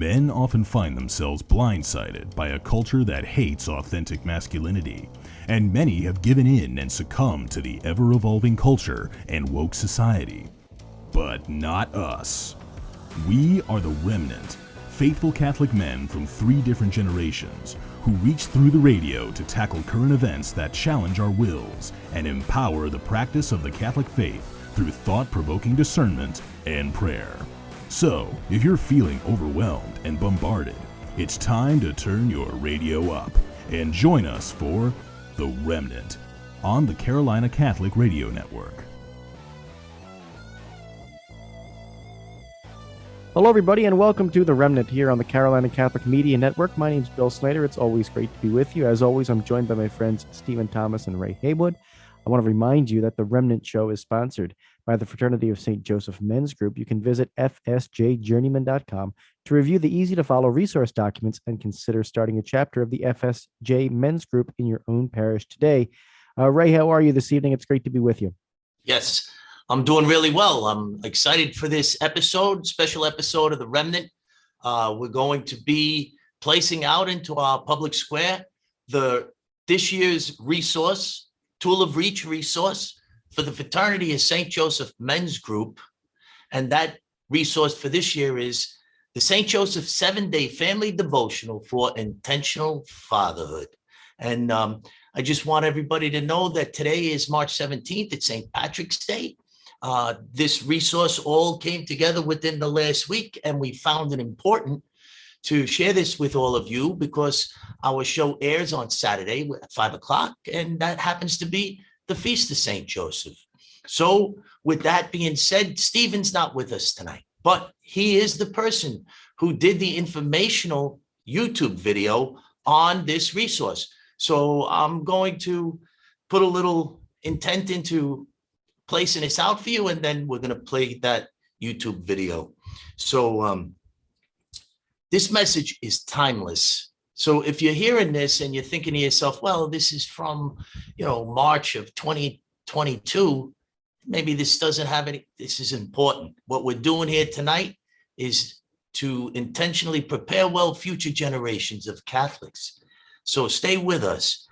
Men often find themselves blindsided by a culture that hates authentic masculinity, and many have given in and succumbed to the ever-evolving culture and woke society. But not us. We are the ReMENant, faithful Catholic men from 3 different generations who reach through the radio to tackle current events that challenge our wills and empower the practice of the Catholic faith through thought-provoking discernment and prayer. So, if you're feeling overwhelmed and bombarded, it's time to turn your radio up and join us for The ReMENant on the Carolina Catholic Radio Network. Hello, everybody, and welcome to The ReMENant here on the Carolina Catholic Media Network. My name's Bill Snyder. It's always great to be with you. As always, I'm joined by my friends Stephen Thomas and Ray Haywood. I want to remind you that The ReMENant show is sponsored by the Fraternity of St. Joseph Men's Group. You can visit fsjjourneyman.com to review the easy-to-follow resource documents and consider starting a chapter of the FSJ Men's Group in your own parish today. Ray, how are you this evening? It's great to be with you. Yes, I'm doing really well. I'm excited for this episode, special episode of The ReMENant. We're going to be placing out into our public square this year's resource, Tool of Reach resource for the Fraternity of St. Joseph Men's Group. And that resource for this year is the St. Joseph 7-Day Family Devotional for Intentional Fatherhood. And I just want everybody to know that today is March 17th. It's St. Patrick's Day. This resource all came together within the last week, and we found it important to share this with all of you because our show airs on Saturday at 5 o'clock, and that happens to be the Feast of St. Joseph. So with that being said, Stephen's not with us tonight, but he is the person who did the informational YouTube video on this resource. So I'm going to put a little intent into placing this out for you, and then we're going to play that YouTube video. So this message is timeless. So if you're hearing this and you're thinking to yourself, well, this is from, March of 2022, maybe this doesn't have any, this is important. What we're doing here tonight is to intentionally prepare well future generations of Catholics. So stay with us.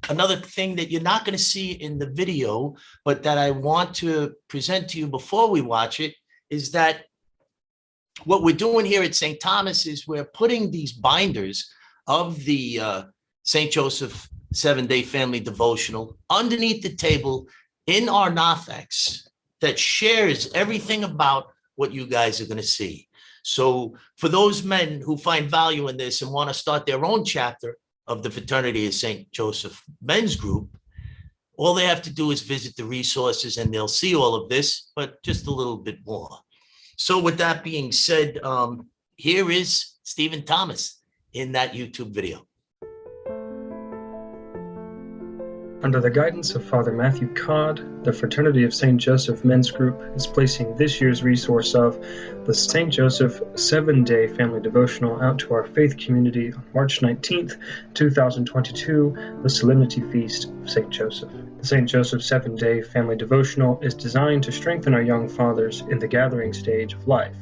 Another thing that you're not going to see in the video, but that I want to present to you before we watch it, is that what we're doing here at St. Thomas is we're putting these binders of the St. Joseph 7-Day Family Devotional underneath the table in our narthex that shares everything about what you guys are going to see. So for those men who find value in this and want to start their own chapter of the Fraternity of St. Joseph Men's Group, all they have to do is visit the resources and they'll see all of this, but just a little bit more. So with that being said, here is Stephen Thomas in that YouTube video. Under the guidance of Father Matthew Codd, the Fraternity of St. Joseph Men's Group is placing this year's resource of the St. Joseph 7-Day Family Devotional out to our faith community on March 19th, 2022, the Solemnity Feast of St. Joseph. The St. Joseph 7-Day Family Devotional is designed to strengthen our young fathers in the gathering stage of life,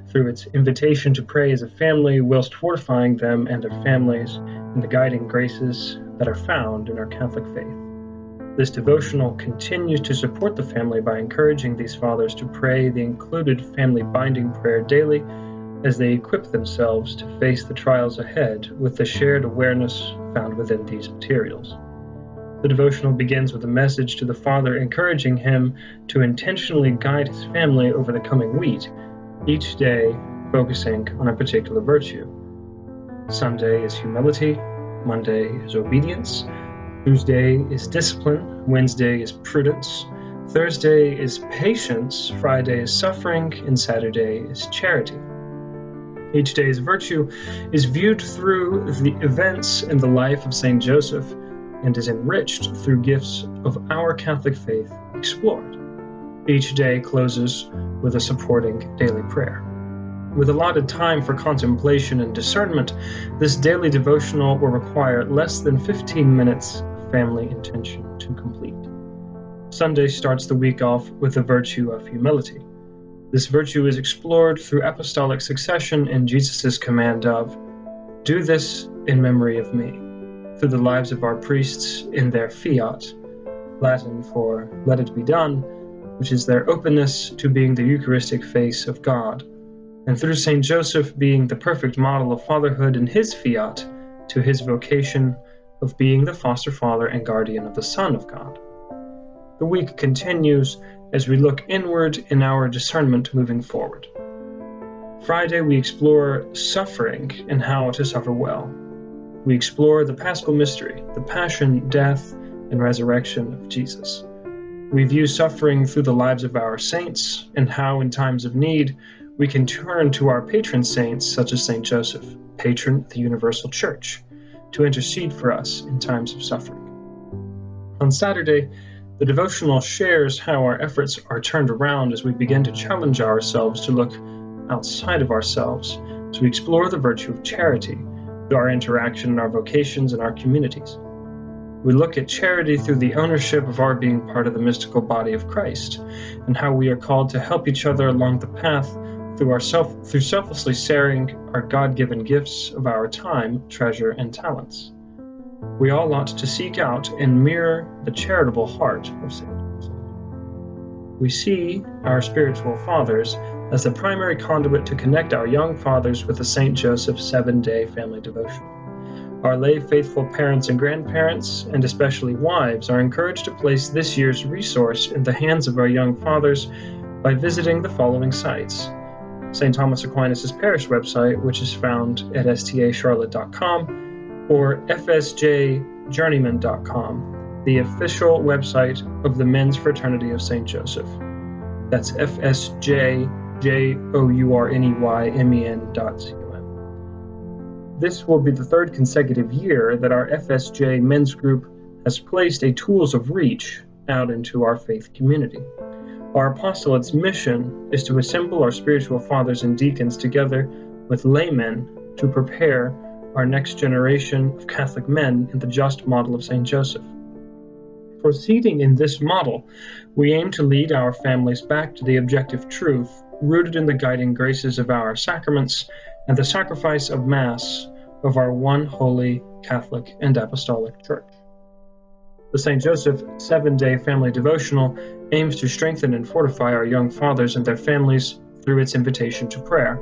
through its invitation to pray as a family whilst fortifying them and their families in the guiding graces that are found in our Catholic faith. This devotional continues to support the family by encouraging these fathers to pray the included family binding prayer daily as they equip themselves to face the trials ahead with the shared awareness found within these materials. The devotional begins with a message to the father encouraging him to intentionally guide his family over the coming week, each day focusing on a particular virtue. Sunday is humility, Monday is obedience, Tuesday is discipline, Wednesday is prudence, Thursday is patience, Friday is suffering, and Saturday is charity. Each day's virtue is viewed through the events in the life of St. Joseph and is enriched through gifts of our Catholic faith explored. Each day closes with a supporting daily prayer. With allotted time for contemplation and discernment, this daily devotional will require less than 15 minutes of family intention to complete. Sunday starts the week off with the virtue of humility. This virtue is explored through apostolic succession in Jesus' command of, "Do this in memory of me," through the lives of our priests in their fiat, Latin for "let it be done," which is their openness to being the Eucharistic face of God, and through St. Joseph being the perfect model of fatherhood in his fiat to his vocation of being the foster father and guardian of the Son of God. The week continues as we look inward in our discernment moving forward. Friday, we explore suffering and how to suffer well. We explore the Paschal mystery, the passion, death, and resurrection of Jesus. We view suffering through the lives of our saints and how, in times of need, we can turn to our patron saints, such as St. Joseph, patron of the Universal Church, to intercede for us in times of suffering. On Saturday, the devotional shares how our efforts are turned around as we begin to challenge ourselves to look outside of ourselves, as we explore the virtue of charity through our interaction in our vocations and our communities. We look at charity through the ownership of our being part of the mystical body of Christ, and how we are called to help each other along the path through selflessly sharing our God-given gifts of our time, treasure, and talents. We all ought to seek out and mirror the charitable heart of St. Joseph. We see our spiritual fathers as the primary conduit to connect our young fathers with the St. Joseph 7-Day Family Devotional. Our lay faithful parents and grandparents, and especially wives, are encouraged to place this year's resource in the hands of our young fathers by visiting the following sites: St. Thomas Aquinas' parish website, which is found at stacharlotte.com, or fsjjourneyman.com, the official website of the Men's Fraternity of St. Joseph. That's fsjjourneymen.com. This will be the third consecutive year that our FSJ men's group has placed a Tools of Reach out into our faith community. Our apostolate's mission is to assemble our spiritual fathers and deacons together with laymen to prepare our next generation of Catholic men in the just model of St. Joseph. Proceeding in this model, we aim to lead our families back to the objective truth rooted in the guiding graces of our sacraments and the sacrifice of Mass of our one holy Catholic and Apostolic Church. The St. Joseph 7-Day Family Devotional aims to strengthen and fortify our young fathers and their families through its invitation to prayer.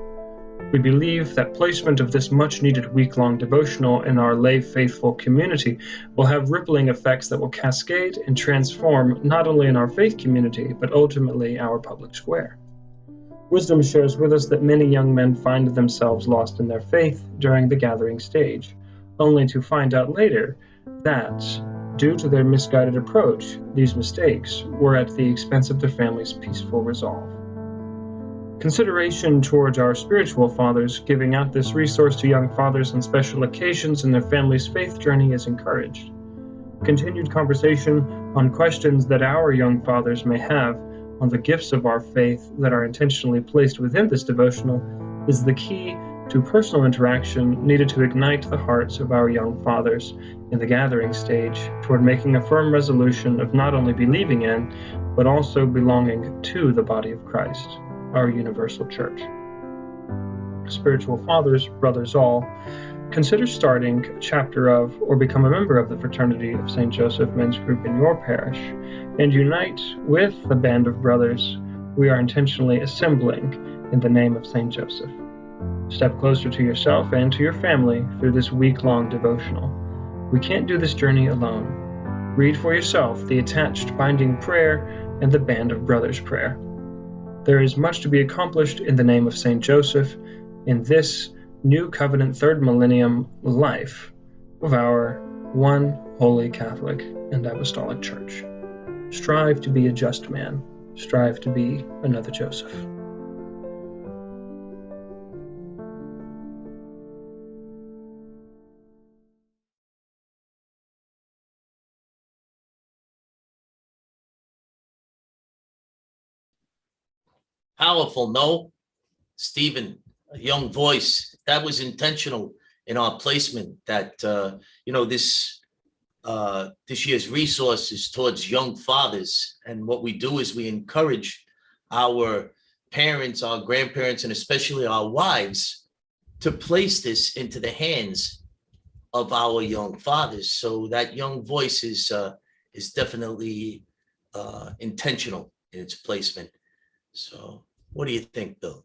We believe that placement of this much-needed week-long devotional in our lay faithful community will have rippling effects that will cascade and transform not only in our faith community, but ultimately our public square. Wisdom shares with us that many young men find themselves lost in their faith during the gathering stage, only to find out later that, due to their misguided approach, these mistakes were at the expense of their family's peaceful resolve. Consideration towards our spiritual fathers giving out this resource to young fathers on special occasions in their family's faith journey is encouraged. Continued conversation on questions that our young fathers may have on the gifts of our faith that are intentionally placed within this devotional is the key to personal interaction needed to ignite the hearts of our young fathers in the gathering stage toward making a firm resolution of not only believing in, but also belonging to the body of Christ, our universal church. Spiritual fathers, brothers all, consider starting a chapter of or become a member of the Fraternity of St. Joseph Men's Group in your parish and unite with the band of brothers we are intentionally assembling in the name of St. Joseph. Step closer to yourself and to your family through this week-long devotional. We can't do this journey alone. Read for yourself the attached binding prayer and the band of brothers prayer. There is much to be accomplished in the name of St. Joseph in this New Covenant Third Millennium life of our one holy Catholic and Apostolic Church. Strive to be a just man. Strive to be another Joseph. Powerful, no? Stephen, a young voice. That was intentional in our placement that, this year's resources towards young fathers. And what we do is we encourage our parents, our grandparents, and especially our wives to place this into the hands of our young fathers. So that young voice is definitely intentional in its placement. So what do you think, Bill?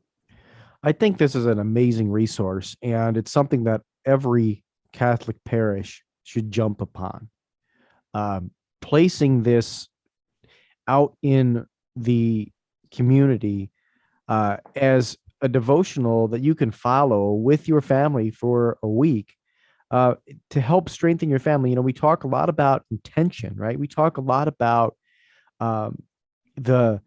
I think this is an amazing resource, and it's something that every Catholic parish should jump upon. Placing this out in the community as a devotional that you can follow with your family for a week to help strengthen your family. We talk a lot about intention, right? We talk a lot about the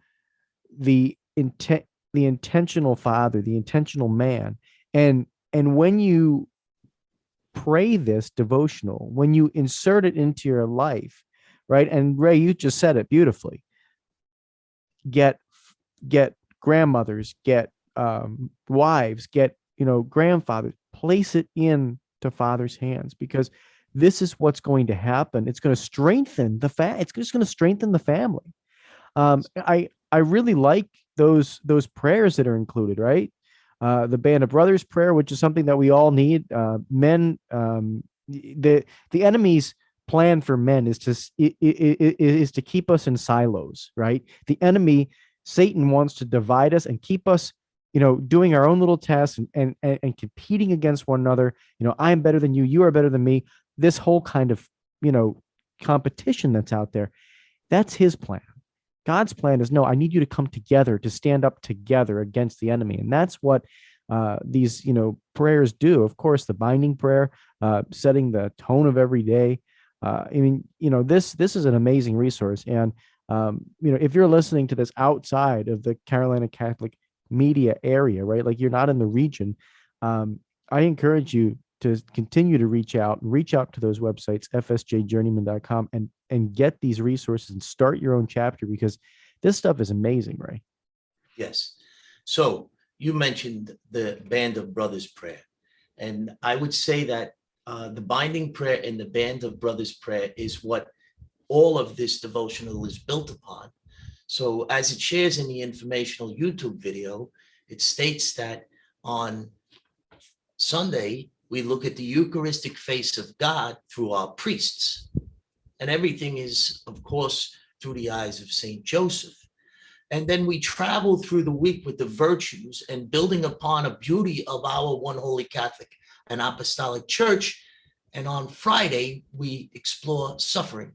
intent, the intentional father, the intentional man. And when you pray this devotional, when you insert it into your life, right? And Ray, you just said it beautifully. Get grandmothers, get wives, get grandfathers, place it in to father's hands, because this is what's going to happen. It's going to strengthen it's just going to strengthen the family. I really like those prayers that are included, right? The Band of Brothers prayer, which is something that we all need. Men, the enemy's plan for men is to keep us in silos, right? The enemy, Satan, wants to divide us and keep us, doing our own little tests and competing against one another. I'm better than you, you are better than me. This whole kind of, competition that's out there. That's his plan. God's plan is, no, I need you to come together, to stand up together against the enemy. And that's what these, prayers do. Of course, the binding prayer, setting the tone of every day. This is an amazing resource. And, if you're listening to this outside of the Carolina Catholic media area, right, like you're not in the region, I encourage you to continue to reach out to those websites, fsjjourneyman.com, and get these resources and start your own chapter, because this stuff is amazing, Ray. Yes. So you mentioned the Band of Brothers prayer, and I would say that the binding prayer and the Band of Brothers prayer is what all of this devotional is built upon. So as it shares in the informational YouTube video, it states that on Sunday, we look at the Eucharistic face of God through our priests. And everything is, of course, through the eyes of St. Joseph. And then we travel through the week with the virtues and building upon a beauty of our one holy Catholic and Apostolic Church. And on Friday, we explore suffering.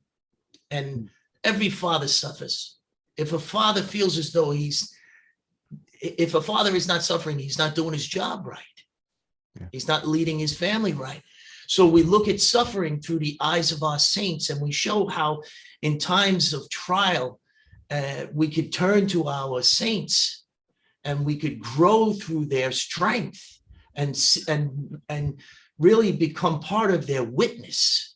And every father suffers. If a father feels as though if a father is not suffering, he's not doing his job right. Yeah. He's not leading his family right. So we look at suffering through the eyes of our saints, and we show how in times of trial, we could turn to our saints and we could grow through their strength and really become part of their witness.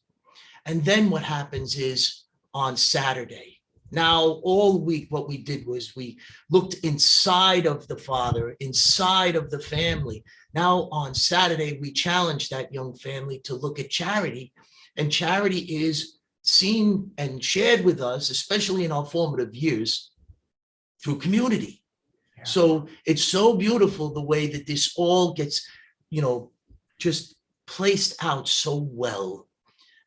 And then what happens is on Saturday, now all week, what we did was we looked inside of the father, inside of the family. Now on Saturday, we challenged that young family to look at charity, and charity is seen and shared with us, especially in our formative years, through community. Yeah. So it's so beautiful the way that this all gets, just placed out so well.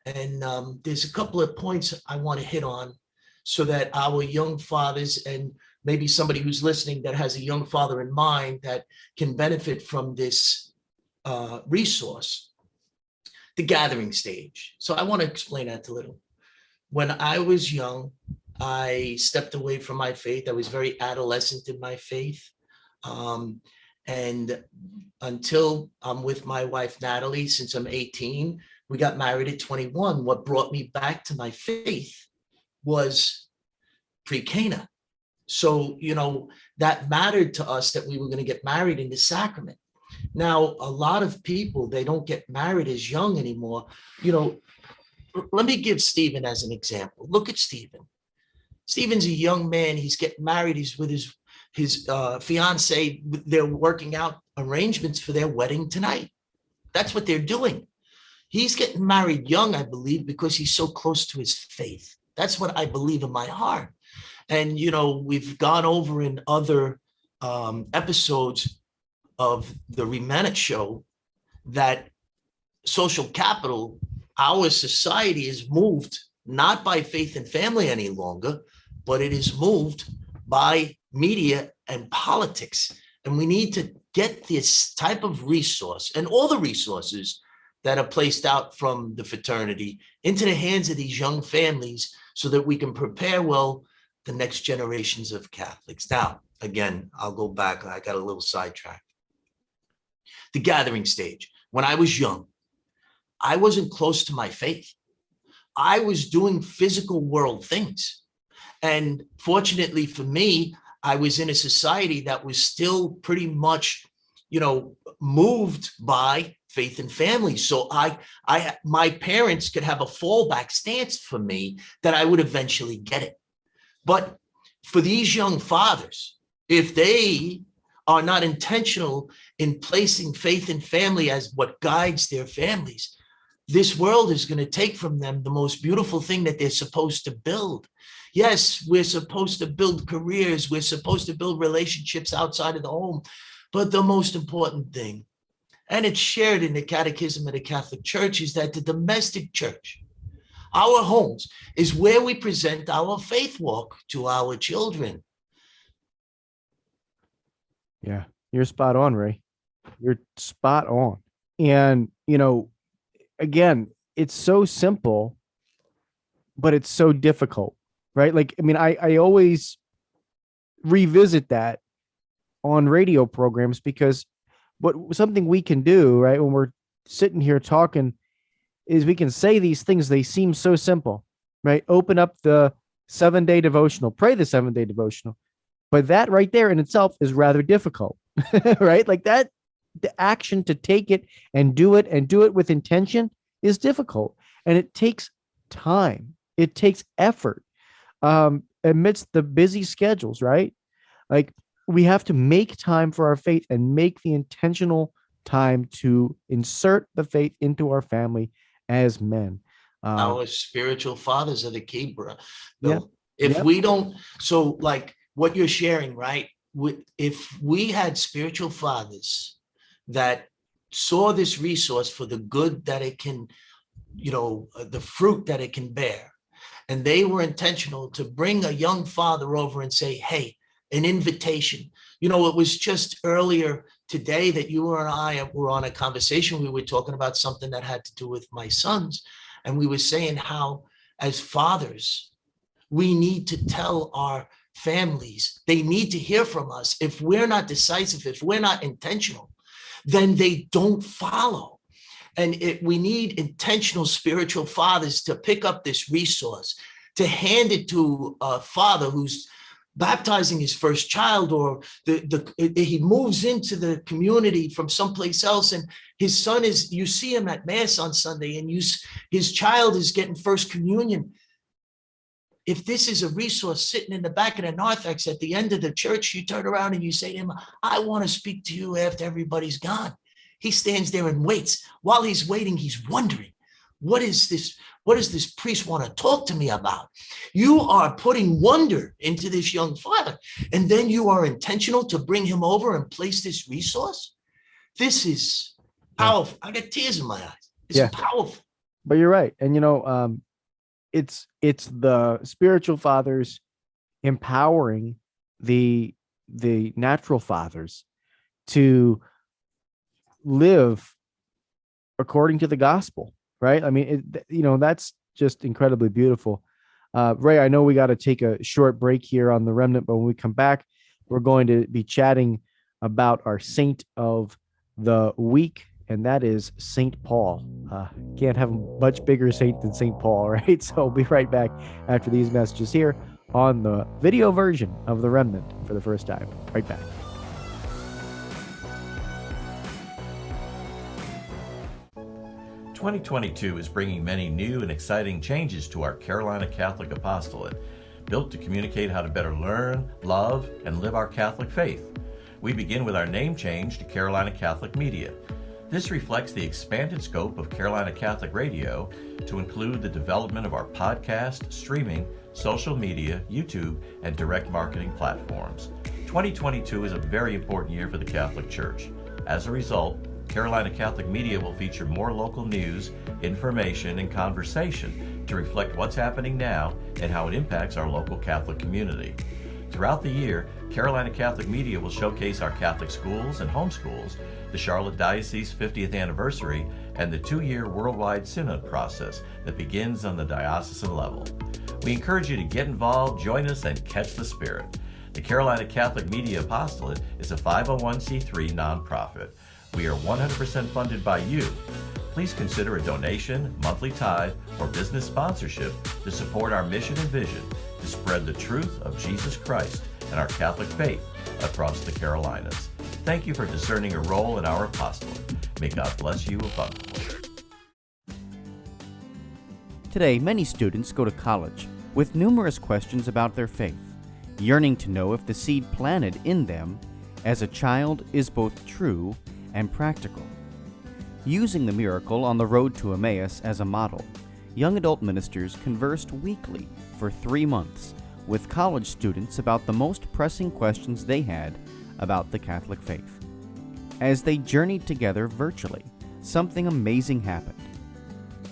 And there's a couple of points I want to hit on so that our young fathers, and maybe somebody who's listening that has a young father in mind that can benefit from this resource, the gathering stage. So I want to explain that a little. When I was young, I stepped away from my faith. I was very adolescent in my faith. And until I'm with my wife, Natalie, since I'm 18, we got married at 21. What brought me back to my faith was pre-Cana. So, that mattered to us that we were going to get married in the sacrament. Now, a lot of people, they don't get married as young anymore. Let me give Stephen as an example. Look at Stephen. Stephen's a young man. He's getting married. He's with his fiance. They're working out arrangements for their wedding tonight. That's what they're doing. He's getting married young, I believe, because he's so close to his faith. That's what I believe in my heart. And, we've gone over in other episodes of the ReMENant show that social capital, our society is moved not by faith and family any longer, but it is moved by media and politics. And we need to get this type of resource and all the resources that are placed out from the fraternity into the hands of these young families so that we can prepare well the next generations of Catholics. Now, again, I'll go back. I got a little sidetracked. The gathering stage. When I was young, I wasn't close to my faith. I was doing physical world things. And fortunately for me, I was in a society that was still pretty much, moved by faith and family. So my parents could have a fallback stance for me that I would eventually get it. But for these young fathers, if they are not intentional in placing faith and family as what guides their families, this world is going to take from them the most beautiful thing that they're supposed to build. Yes, we're supposed to build careers. We're supposed to build relationships outside of the home. But the most important thing, and it's shared in the Catechism of the Catholic Church, is that the domestic church, our homes, is where we present our faith walk to our children. Yeah, you're spot on, Ray. You're spot on. And, again, it's so simple, but it's so difficult, right? I always revisit that on radio programs because something we can do, right, when we're sitting here talking is we can say these things. They seem so simple, right? Open up the 7-day devotional, pray the 7-day devotional. But that right there in itself is rather difficult, right? Like that, the action to take it and do it with intention is difficult. And it takes time. It takes effort amidst the busy schedules, right? Like we have to make time for our faith and make the intentional time to insert the faith into our family as men. Our spiritual fathers are the key, bro. Yeah. If we don't, so like what you're sharing, right? If we had spiritual fathers that saw this resource for the good that it can, the fruit that it can bear, and they were intentional to bring a young father over and say, hey, an invitation. It was just earlier today that you and I were on a conversation. We were talking about something that had to do with my sons. And we were saying how, as fathers, we need to tell our families, they need to hear from us. If we're not decisive, if we're not intentional, then they don't follow. And we need intentional spiritual fathers to pick up this resource, to hand it to a father who's baptizing his first child, or he moves into the community from someplace else, and his son you see him at Mass on Sunday, and his child is getting first communion. If this is a resource sitting in the back of the narthex at the end of the church, you turn around and you say to him, I want to speak to you after everybody's gone. He stands there and waits. While he's waiting, he's wondering, what is this? What does this priest want to talk to me about? You are putting wonder into this young father, and then you are intentional to bring him over and place this resource. This is powerful. I got tears in my eyes. It's powerful. But you're right. And, it's the spiritual fathers empowering the natural fathers to live according to the gospel. Right. I mean, that's just incredibly beautiful. Ray, I know we got to take a short break here on the Remnant, but when we come back, we're going to be chatting about our saint of the week, and that is St. Paul. Can't have a much bigger saint than St. Paul, right? So we'll be right back after these messages here on the video version of the Remnant for the first time. Right back. "2022 is bringing many new and exciting changes to our Carolina Catholic Apostolate, built to communicate how to better learn, love, and live our Catholic faith. We begin with our name change to Carolina Catholic Media. This reflects the expanded scope of Carolina Catholic Radio to include the development of our podcast, streaming, social media, YouTube, and direct marketing platforms. 2022 is a very important year for the Catholic Church. As a result, Carolina Catholic Media will feature more local news, information, and conversation to reflect what's happening now and how it impacts our local Catholic community. Throughout the year, Carolina Catholic Media will showcase our Catholic schools and homeschools, the Charlotte Diocese 50th anniversary, and the 2-year worldwide synod process that begins on the diocesan level. We encourage you to get involved, join us, and catch the spirit. The Carolina Catholic Media Apostolate is a 501c3 nonprofit. We are 100% funded by you. Please consider a donation, monthly tithe, or business sponsorship to support our mission and vision to spread the truth of Jesus Christ and our Catholic faith across the Carolinas. Thank you for discerning a role in our apostolate. May God bless you abundantly. Today, many students go to college with numerous questions about their faith, yearning to know if the seed planted in them as a child is both true and practical. Using the miracle on the road to Emmaus as a model, young adult ministers conversed weekly for 3 months with college students about the most pressing questions they had about the Catholic faith. As they journeyed together virtually, something amazing happened.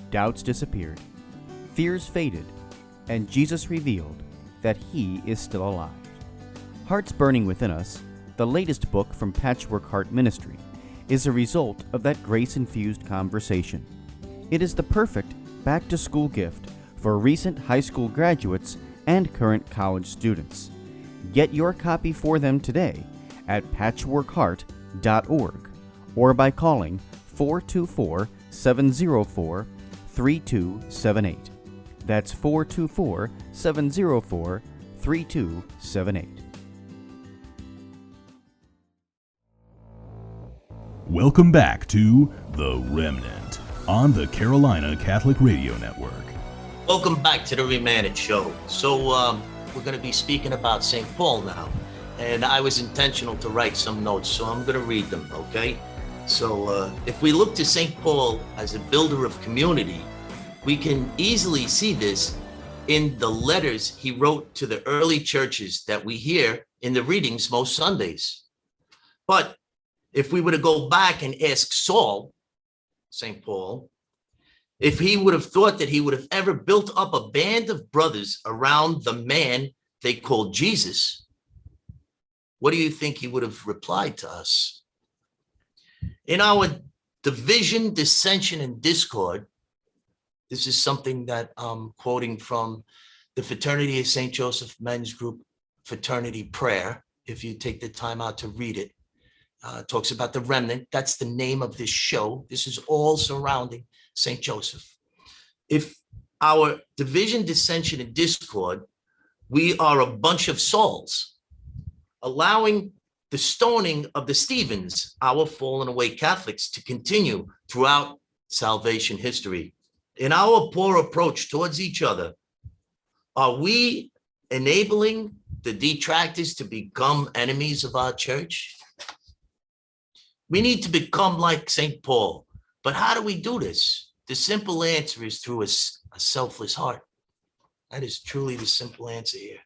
Doubts disappeared, fears faded, and Jesus revealed that He is still alive. Hearts Burning Within Us, the latest book from Patchwork Heart Ministry, is a result of that grace-infused conversation. It is the perfect back-to-school gift for recent high school graduates and current college students. Get your copy for them today at patchworkheart.org or by calling 424-704-3278. That's 424-704-3278. Welcome back to The Remnant on the Carolina Catholic Radio Network. Welcome back to the ReMENant show. So we're going to be speaking about St. Paul now. And I was intentional to write some notes, so I'm going to read them, okay? So if we look to St. Paul as a builder of community, we can easily see this in the letters he wrote to the early churches that we hear in the readings most Sundays. But if we were to go back and ask Saul, St. Paul, if he would have thought that he would have ever built up a band of brothers around the man they called Jesus, what do you think he would have replied to us? In our division, dissension, and discord, this is something that I'm quoting from the Fraternity of St. Joseph Men's Group Fraternity Prayer, if you take the time out to read it. Talks about the remnant. That's the name of this show. This is all surrounding St. Joseph. If our division, dissension, and discord, we are a bunch of Sauls, allowing the stoning of the Stephens, our fallen away Catholics, to continue throughout salvation history. In our poor approach towards each other, are we enabling the detractors to become enemies of our church? We need to become like St. Paul. But how do we do this? The simple answer is through a selfless heart. That is truly the simple answer here.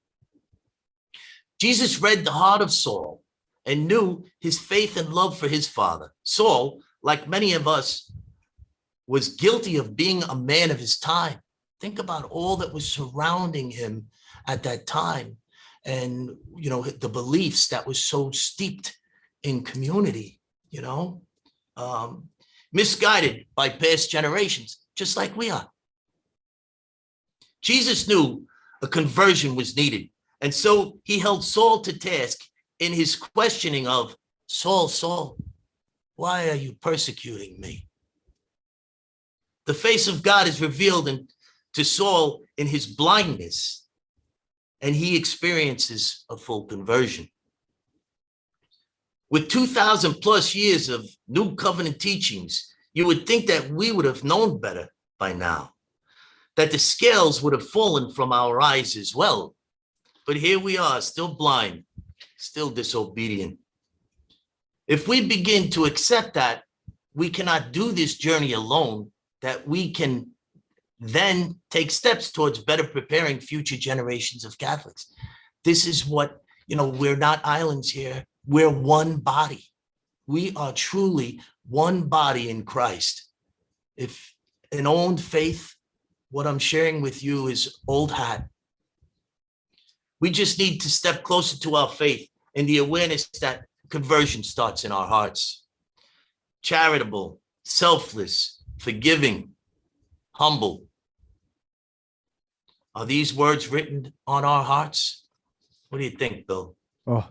Jesus read the heart of Saul and knew his faith and love for his Father. Saul, like many of us, was guilty of being a man of his time. Think about all that was surrounding him at that time, and the beliefs that was so steeped in community. Misguided by past generations, just like we are. Jesus knew a conversion was needed, and so he held Saul to task in his questioning of, Saul, Saul, why are you persecuting me? The face of God is revealed to Saul in his blindness, and he experiences a full conversion. With 2,000 plus years of New Covenant teachings, you would think that we would have known better by now, that the scales would have fallen from our eyes as well. But here we are, still blind, still disobedient. If we begin to accept that we cannot do this journey alone, that we can then take steps towards better preparing future generations of Catholics. This is what We're not islands here. We're one body. We are truly one body in Christ. If an old faith, what I'm sharing with you is old hat. We just need to step closer to our faith and the awareness that conversion starts in our hearts. Charitable, selfless, forgiving, humble. Are these words written on our hearts? What do you think, Bill? Oh,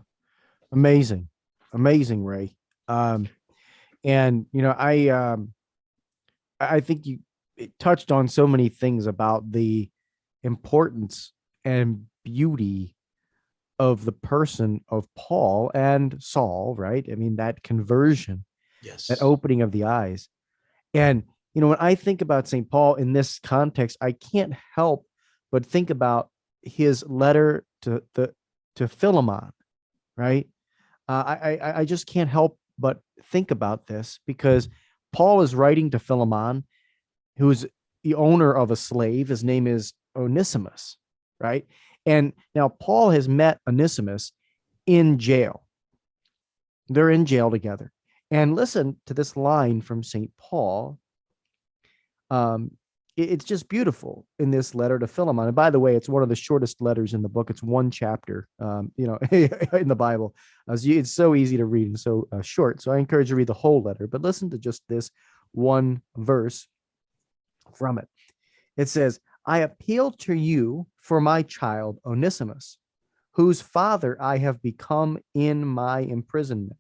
amazing. Amazing, Ray. And I think it touched on so many things about the importance and beauty of the person of Paul and Saul, right? I mean, that conversion, Yes. that opening of the eyes. And, when I think about St. Paul in this context, I can't help but think about his letter to Philemon, right? I just can't help but think about this because Paul is writing to Philemon, who's the owner of a slave. His name is Onesimus, right? And now Paul has met Onesimus in jail. They're in jail together. And listen to this line from St. Paul. It's just beautiful in this letter to Philemon. And by the way, it's one of the shortest letters in the book. It's one chapter, in the Bible. It's so easy to read and so short. So I encourage you to read the whole letter. But listen to just this one verse from it. It says, I appeal to you for my child Onesimus, whose father I have become in my imprisonment.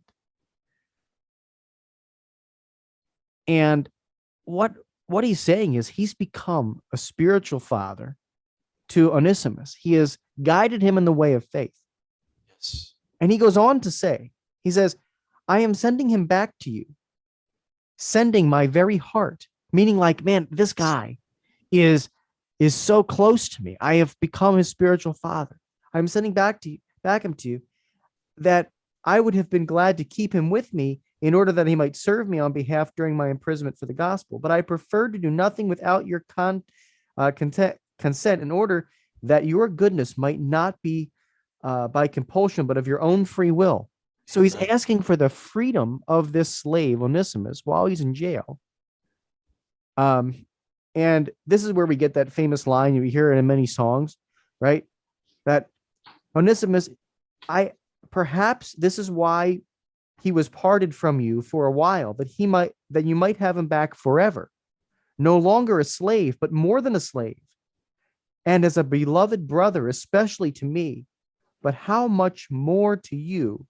And what he's saying is he's become a spiritual father to Onesimus. He has guided him in the way of faith. Yes. And he goes on to say, he says, I am sending him back to you, sending my very heart, meaning like, man, this guy is so close to me. I have become his spiritual father. I'm sending back him to you that I would have been glad to keep him with me in order that he might serve me on behalf during my imprisonment for the gospel. But I prefer to do nothing without your consent in order that your goodness might not be by compulsion, but of your own free will. So he's asking for the freedom of this slave, Onesimus, while he's in jail. And this is where we get that famous line, you hear it in many songs, right? That Onesimus, perhaps this is why he was parted from you for a while, that you might have him back forever, no longer a slave, but more than a slave, and as a beloved brother, especially to me, but how much more to you,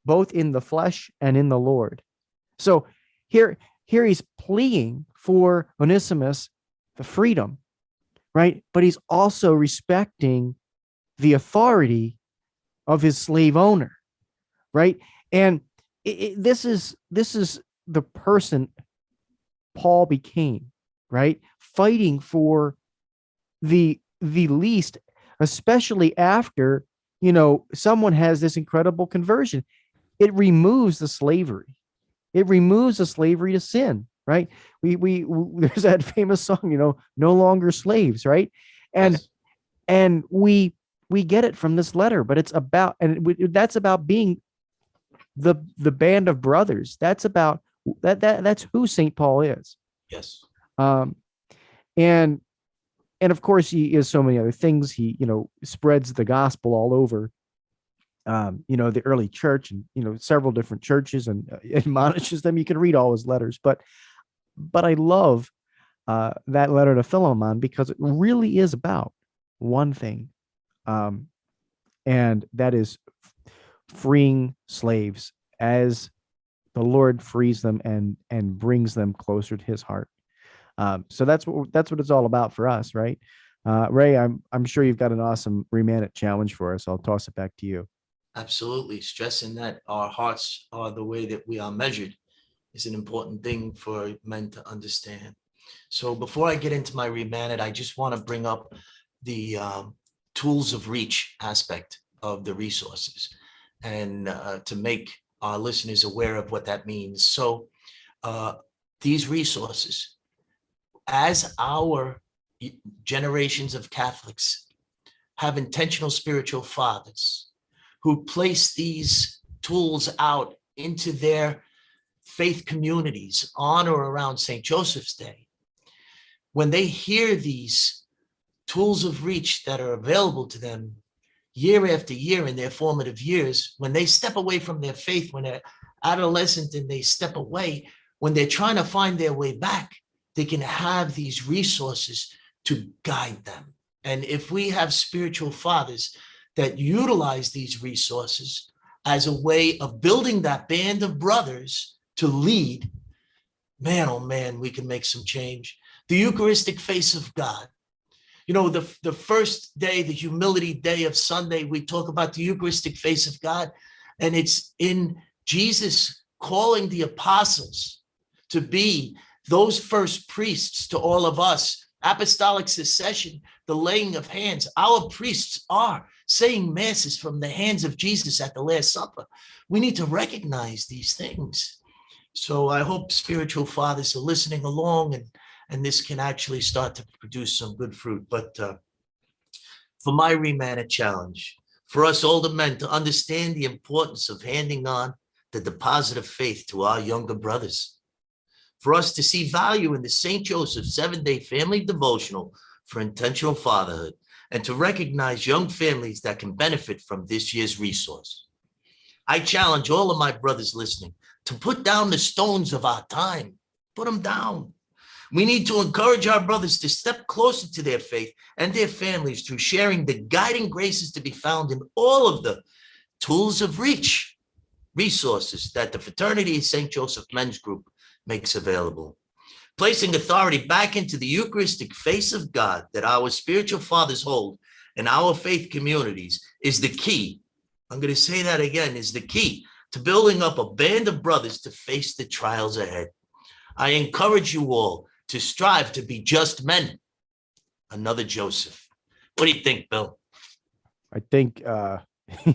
both in the flesh and in the Lord. So here he's pleading for Onesimus the freedom, right? But he's also respecting the authority of his slave owner, right? And this is the person Paul became, right? Fighting for the least, especially after, someone has this incredible conversion. It removes the slavery. It removes the slavery to sin, right? We there's that famous song, no longer slaves, right? And Yes. and we get it from this letter, but it's about, that's about being the band of brothers. That's about that's who St. Paul is. Yes. And of course he is so many other things. He, spreads the gospel all over, the early church and, several different churches and admonishes them. You can read all his letters, but I love that letter to Philemon because it really is about one thing. And that is freeing slaves as the Lord frees them and brings them closer to his heart. So that's what it's all about for us, right? Ray, I'm sure you've got an awesome ReMENant challenge for us. I'll toss it back to you. Absolutely. Stressing that our hearts are the way that we are measured is an important thing for men to understand. So before I get into my ReMENant, I just want to bring up the tools of reach aspect of the resources and to make our listeners aware of what that means. So these resources, as our generations of Catholics have intentional spiritual fathers who place these tools out into their faith communities on or around St. Joseph's Day, when they hear these tools of reach that are available to them year after year in their formative years, when they step away from their faith, when they're adolescent and they step away, when they're trying to find their way back, they can have these resources to guide them. And if we have spiritual fathers that utilize these resources as a way of building that band of brothers to lead, man, oh man, we can make some change. The Eucharistic Face of God. You know, the first day, the humility day of Sunday, we talk about the Eucharistic Face of God, and it's in Jesus calling the apostles to be those first priests to all of us. Apostolic succession, the laying of hands. Our priests are saying masses from the hands of Jesus at the Last Supper. We need to recognize these things. So I hope spiritual fathers are listening along, and this can actually start to produce some good fruit. But for my ReMENant challenge, for us older men to understand the importance of handing on the deposit of faith to our younger brothers, for us to see value in the St. Joseph 7-Day Family Devotional for Intentional Fatherhood, and to recognize young families that can benefit from this year's resource. I challenge all of my brothers listening to put down the stones of our time. Put them down. We need to encourage our brothers to step closer to their faith and their families through sharing the guiding graces to be found in all of the tools of reach, resources that the Fraternity of St. Joseph Men's Group makes available. Placing authority back into the Eucharistic face of God that our spiritual fathers hold in our faith communities is the key. I'm going to say that again, is the key to building up a band of brothers to face the trials ahead. I encourage you all to strive to be just men. Another Joseph. What do you think, Bill? I think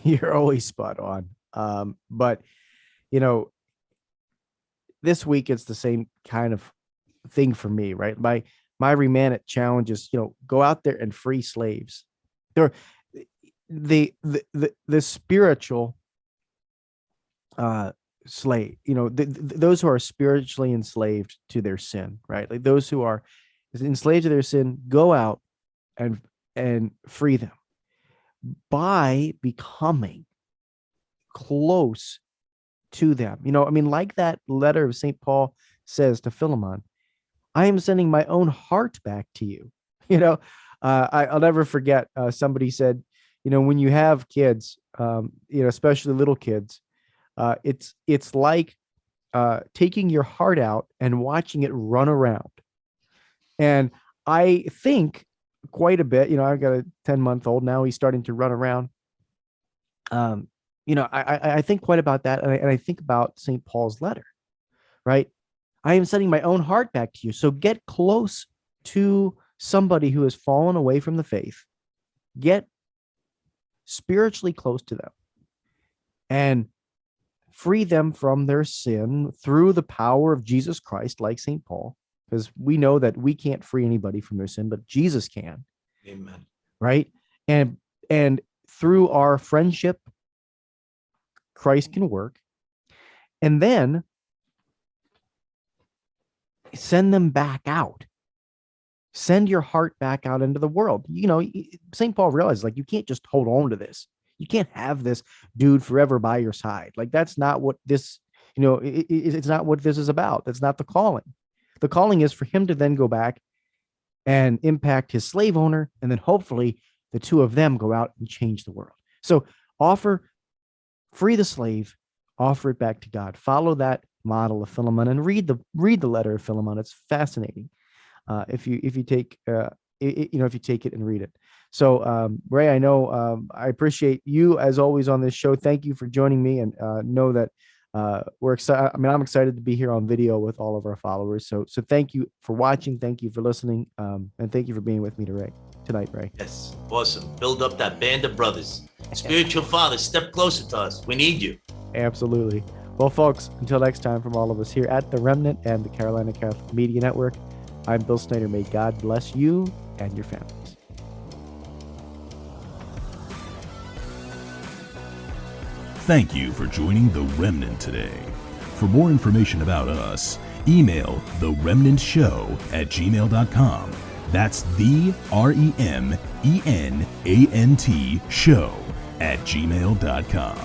you're always spot on. But, you know, this week it's the same kind of thing for me, right? My ReMENant challenge is, go out there and free slaves. They're the spiritual slave, those who are spiritually enslaved to their sin, right? Like those who are enslaved to their sin, go out and free them by becoming close to them. Like that letter of St. Paul says to Philemon, I am sending my own heart back to you. I'll never forget, somebody said, when you have kids, especially little kids, it's like taking your heart out and watching it run around. And I think quite a bit, I've got a 10-month-old now, he's starting to run around. I think quite about that. And I think about St. Paul's letter, right? I am sending my own heart back to you. So get close to somebody who has fallen away from the faith. Get spiritually close to them and free them from their sin through the power of Jesus Christ, like St. Paul, because we know that we can't free anybody from their sin, but Jesus can. Amen. Right? And through our friendship, Christ can work. And then send them back out. Send your heart back out into the world. St. Paul realized, you can't just hold on to this. You can't have this dude forever by your side. That's not what this, it's not what this is about. That's not the calling. The calling is for him to then go back and impact his slave owner. And then hopefully the two of them go out and change the world. So free the slave, offer it back to God. Follow that model of Philemon and read the letter of Philemon. It's fascinating. If you take it and read it. So Ray, I know I appreciate you as always on this show. Thank you for joining me, and know that we're excited. I'm excited to be here on video with all of our followers. So thank you for watching. Thank you for listening. And thank you for being with me tonight, Ray. Yes. Awesome. Build up that band of brothers. Spiritual fathers, step closer to us. We need you. Absolutely. Well, folks, until next time, from all of us here at the ReMENant and the Carolina Catholic Media Network, I'm Bill Snyder. May God bless you and your families. Thank you for joining The Remnant today. For more information about us, email theremnantshow@gmail.com. That's the REMENANT show@gmail.com.